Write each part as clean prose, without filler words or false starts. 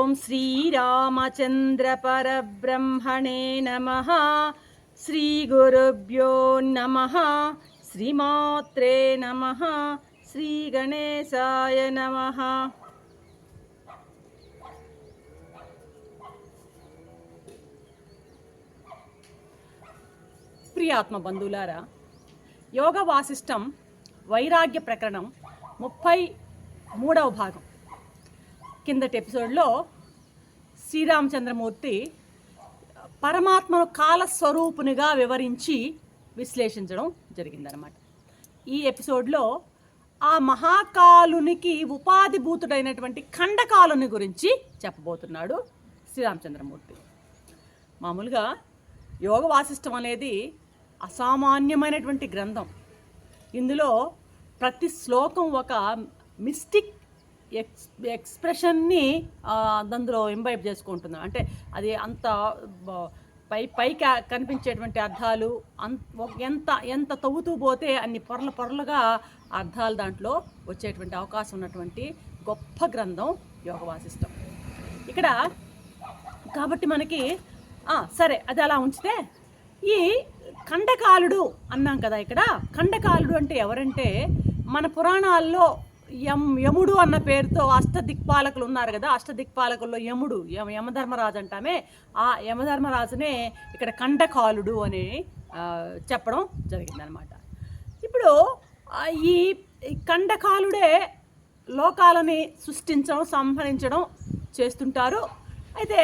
ఓం శ్రీరామచంద్ర పరబ్రహ్మణే నమః. శ్రీ గురుభ్యో నమః. శ్రీమాత్రే నమః. శ్రీ గణేశాయ నమః. ప్రియాత్మ బంధువులారా, యోగ వాసిష్టం వైరాగ్య ప్రకరణం 33వ భాగం కిందటి ఎపిసోడ్లో శ్రీరామచంద్రమూర్తి పరమాత్మను కాలస్వరూపునిగా వివరించి విశ్లేషించడం జరిగిందనమాట. ఈ ఎపిసోడ్లో ఆ మహాకాలునికి ఉపాధిభూతుడైనటువంటి ఖండకాలుని గురించి చెప్పబోతున్నాడు శ్రీరామచంద్రమూర్తి. మామూలుగా యోగ వాసిష్టం అనేది అసామాన్యమైనటువంటి గ్రంథం. ఇందులో ప్రతి శ్లోకం ఒక మిస్టిక్ ఎక్స్ప్రెషన్ని అందులో ఇంబైబ్ చేసుకుంటుంది. అంటే అది అంత పైకి కనిపించేటువంటి అర్థాలు ఎంత తవ్వుతూ పోతే అన్ని పొరలుగా అర్థాలు దాంట్లో వచ్చేటువంటి అవకాశం ఉన్నటువంటి గొప్ప గ్రంథం యోగ వాసిష్టం. ఇక్కడ కాబట్టి మనకి సరే అది అలా ఉంచితే, ఈ ఖండకాలుడు అన్నాం కదా. ఇక్కడ ఖండకాలుడు అంటే ఎవరంటే, మన పురాణాల్లో యముడు అన్న పేరుతో అష్టదిక్పాలకులు ఉన్నారు కదా. అష్టదిక్పాలకుల్లో యముడు, యమధర్మరాజు అంటామే. ఆ యమధర్మరాజునే ఇక్కడ ఖండకాలుడు అని చెప్పడం జరిగిందనమాట. ఇప్పుడు ఈ ఖండకాలుడే లోకాలని సృష్టించడం, సంహరించడం చేస్తుంటారు. అయితే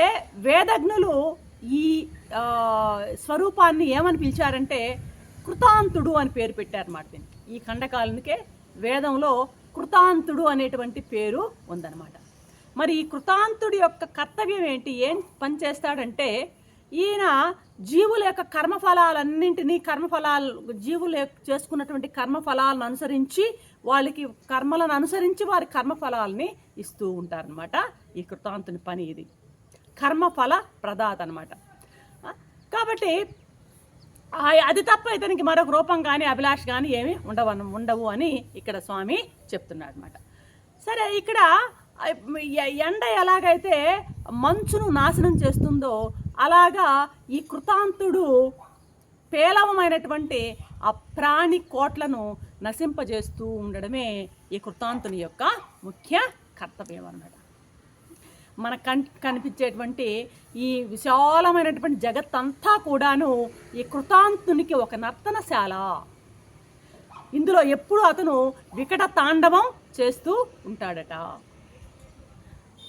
వేదజ్ఞులు ఈ స్వరూపాన్ని ఏమని పిలిచారంటే కృతాంతుడు అని పేరు పెట్టారన్నమాట. దీనికి, ఈ ఖండకాలునికే వేదంలో కృతాంతుడు అనేటువంటి పేరు ఉందన్నమాట. మరి ఈ కృతాంతుడి యొక్క కర్తవ్యం ఏంటి, ఏం పని చేస్తాడంటే, ఈయన జీవుల యొక్క కర్మఫలాలన్నింటినీ జీవులు చేసుకున్నటువంటి కర్మఫలాలను అనుసరించి, వాళ్ళకి కర్మలను అనుసరించి వారి కర్మఫలాలని ఇస్తూ ఉంటారనమాట. ఈ కృతాంతుని పని ఇది, కర్మఫల ప్రదాత అనమాట. కాబట్టి అది తప్ప ఇతనికి మరొక రూపం కానీ అభిలాష కానీ ఏమీ ఉండవు అని ఇక్కడ స్వామి చెప్తున్నాడు అనమాట. సరే, ఇక్కడ ఎండ ఎలాగైతే మంచును నాశనం చేస్తుందో, అలాగా ఈ కృతాంతుడు పేలవమైనటువంటి ఆ ప్రాణి కోట్లను నశింపజేస్తూ ఉండడమే ఈ కృతాంతుని యొక్క ముఖ్య కర్తవ్యం అన్నమాట. మన కనిపించేటువంటి ఈ విశాలమైనటువంటి జగత్తంతా కూడాను ఈ కృతాంతునికి ఒక నర్తనశాల. ఇందులో ఎప్పుడు అతను వికట తాండవం చేస్తూ ఉంటాడట.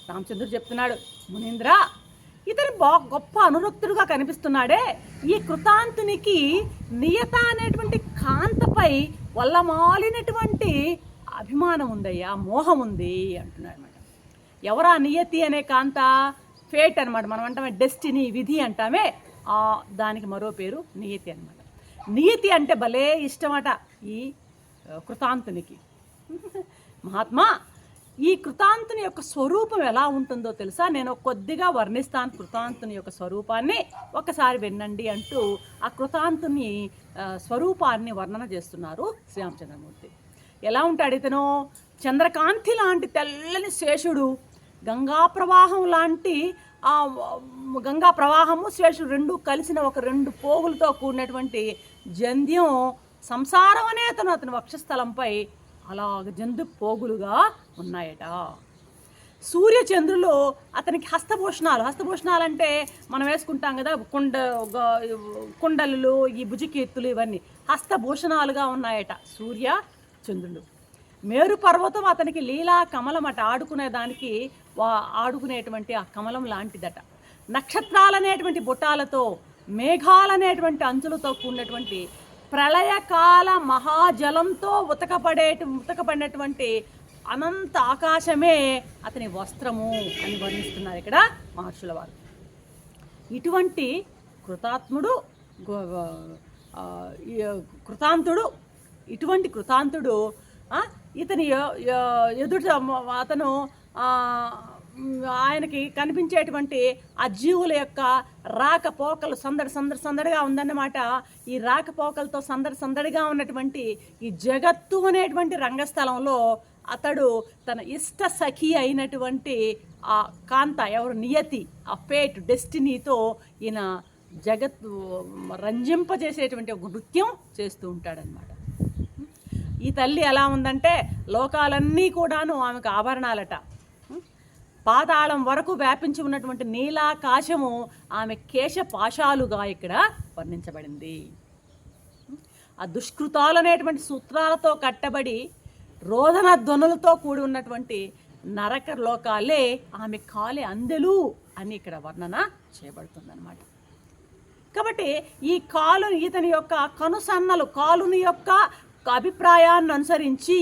రామచంద్రుడు చెప్తున్నాడు, మునీంద్ర, ఇతను గొప్ప అనురక్తుడుగా కనిపిస్తున్నాడే, ఈ కృతాంతునికి నియత అనేటువంటి కాంతపై వల్లమాలినటువంటి అభిమానం ఉందయ్యా, మోహం ఉంది అంటున్నాడు అనమాట. ఎవరా నియతి అనే కాంత? ఫేట్ అనమాట. మనం అంటామే డెస్టినీ, విధి అంటామే. దానికి మరో పేరు నియతి అనమాట. నియతి అంటే భలే ఇష్టమట ఈ కృతాంతునికి. మహాత్మా, ఈ కృతాంతుని యొక్క స్వరూపం ఎలా ఉంటుందో తెలుసా? నేను కొద్దిగా వర్ణిస్తాను కృతాంతుని యొక్క స్వరూపాన్ని, ఒకసారి వినండి అంటూ ఆ కృతాంతుని స్వరూపాన్ని వర్ణన చేస్తున్నారు శ్రీరామచంద్రమూర్తి. ఎలా ఉంటాడు ఇతను? చంద్రకాంతి లాంటి తెల్లని శేషుడు, గంగా ప్రవాహం లాంటి గంగా ప్రవాహము శేషుడు రెండు కలిసిన ఒక రెండు పోగులతో కూడినటువంటి జంధ్యం సంసారం అనే అతని వక్షస్థలంపై అలాగ జంతు పోగులుగా ఉన్నాయట. సూర్యచంద్రులు అతనికి హస్తభూషణాలు అంటే మనం వేసుకుంటాం కదా, కుండలు, ఈ భుజకీర్తులు, ఇవన్నీ హస్తభూషణాలుగా ఉన్నాయట సూర్య చంద్రులు. మేరు పర్వతం అతనికి లీలా కమలం అట, ఆడుకునేటువంటి ఆ కమలం లాంటిదట. నక్షత్రాలనేటువంటి బుట్టాలతో, మేఘాలనేటువంటి అంచులతో కూడినటువంటి ప్రళయకాల మహాజలంతో ఉతకబడినటువంటి అనంత ఆకాశమే అతని వస్త్రము అని వర్ణిస్తున్నారు ఇక్కడ మహర్షుల వారు. ఇటువంటి కృతాంతుడు ఇతని ఎదుట అతను ఆయనకి కనిపించేటువంటి ఆ జీవుల యొక్క రాకపోకలు సందడిగా ఉందన్నమాట. ఈ రాకపోకలతో సందడిగా ఉన్నటువంటి ఈ జగత్తు అనేటువంటి రంగస్థలంలో అతడు తన ఇష్ట సఖి అయినటువంటి ఆ కాంత ఎవరు నియతి, ఆ ఫేట్, డెస్టినీతో ఈయన జగత్తు రంజింపజేసేటువంటి ఒక నృత్యం చేస్తూ ఉంటాడనమాట. ఈ తల్లి ఎలా ఉందంటే లోకాలన్నీ కూడాను ఆమెకు ఆభరణాలట. పాతాళం వరకు వ్యాపించి ఉన్నటువంటి నీలాకాశము ఆమె కేశపాశాలుగా ఇక్కడ వర్ణించబడింది. ఆ దుష్కృతాలు అనేటువంటి సూత్రాలతో కట్టబడి రోదన ధ్వనులతో కూడి ఉన్నటువంటి నరక లోకాలే ఆమె కాలి అందెలు అని ఇక్కడ వర్ణన చేయబడుతుందన్నమాట. కాబట్టి ఈ ఇతని యొక్క కనుసన్నలు కాలుని యొక్క అభిప్రాయాన్ని అనుసరించి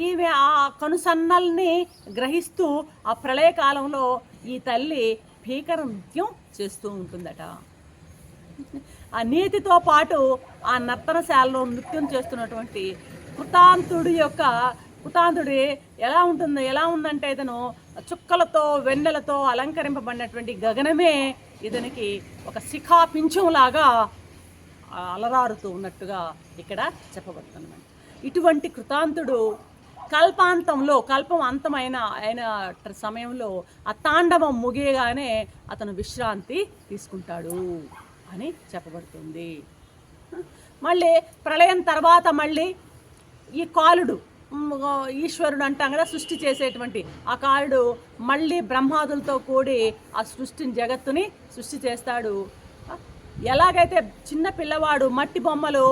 ఈమె ఆ కనుసన్నల్ని గ్రహిస్తూ ఆ ప్రళయకాలంలో ఈ తల్లి భీకర నృత్యం చేస్తూ ఉంటుందట. ఆ నీతితో పాటు ఆ నర్తనశాలలో నృత్యం చేస్తున్నటువంటి కృతాంతుడి ఎలా ఉందంటే ఇతను చుక్కలతో వెన్నెలతో అలంకరింపబడినటువంటి గగనమే ఇతనికి ఒక శిఖాపించంలాగా అలరారుతూ ఉన్నట్టుగా ఇక్కడ చెప్పబడుతుంది. ఇటువంటి కృతాంతుడు కల్పం అంతమైన సమయంలో ఆ తాండవం ముగియగానే అతను విశ్రాంతి తీసుకుంటాడు అని చెప్పబడుతుంది. మళ్ళీ ప్రళయం తర్వాత మళ్ళీ ఈ కాలుడు, ఈశ్వరుడు అంటాం కదా, సృష్టి చేసేటువంటి ఆ కాలుడు మళ్ళీ బ్రహ్మాదులతో కూడి ఆ జగత్తుని సృష్టి చేస్తాడు. ఎలాగైతే చిన్న పిల్లవాడు మట్టి బొమ్మలు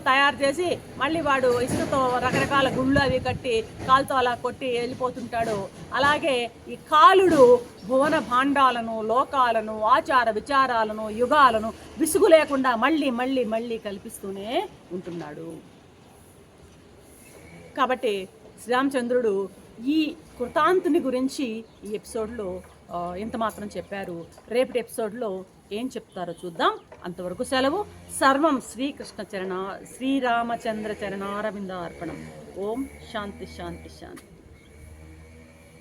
తయారు చేసి మళ్ళీ వాడు ఇసుకతో రకరకాల గుళ్ళు అవి కట్టి కాలుతో అలా కొట్టి వెళ్ళిపోతుంటాడు, అలాగే ఈ కాలుడు భువన భాండాలను, లోకాలను, ఆచార విచారాలను, యుగాలను విసుగు లేకుండా మళ్ళీ మళ్ళీ మళ్ళీ కల్పిస్తూనే ఉంటున్నాడు. కాబట్టి శ్రీరామచంద్రుడు ఈ కృతాంతుని గురించి ఈ ఎపిసోడ్లో ఇంత మాత్రం చెప్పారు. రేపటి ఎపిసోడ్లో ఏం చెప్తారో చూద్దాం. అంతవరకు సెలవు. సర్వం శ్రీరామచంద్ర చరణారవింద అర్పణం. ఓం శాంతి శాంతి శాంతి.